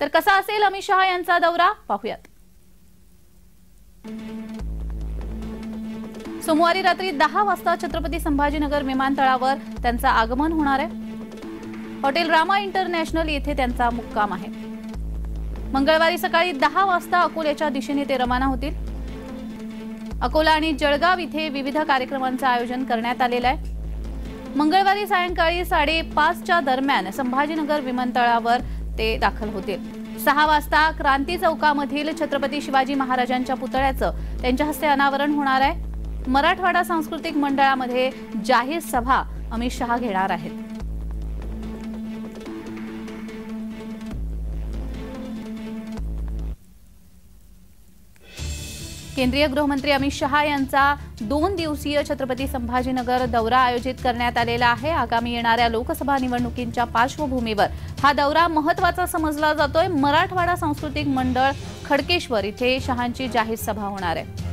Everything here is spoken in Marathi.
तर कसा असेल अमित शहा यांचा दौरा पाहूयात। सोमवारी रात्री 10 वाजता छत्रपती संभाजीनगर विमानतळावर त्यांचं आगमन होणार आहे। हॉटेल रामा इंटरनॅशनल येथे त्यांचा मुक्काम आहे। मंगळवारी सकाळी 10 वाजता अकोल्याच्या दिशेने ते रवाना होतील। अकोला आणि जळगाव इथे विविध कार्यक्रमांचं आयोजन करण्यात आलेलं आहे। मंगळवारी सायंकाळी 5:30च्या दरम्यान संभाजीनगर विमानतळावर ते दाखल होतील। 6 वाजता क्रांती चौकामधील छत्रपती शिवाजी महाराजांच्या पुतळ्याचं त्यांच्या हस्ते अनावरण होणार आहे। मराठवाडा सांस्कृतिक मंडळामध्ये जाहीर सभा अमित शहा घेणार आहेत। केंद्रीय गृहमंत्री अमित शहा यांचा 2 दिवसीय छत्रपती संभाजीनगर दौरा आयोजित करण्यात आलेला आहे। आगामी येणाऱ्या लोकसभा निवडणुकींच्या पार्श्वभूमीवर हा दौरा महत्त्वाचा समजला जातोय। मराठवाडा सांस्कृतिक मंडळ खडकेश्वर इथे शहांची जाहीर सभा होणार आहे।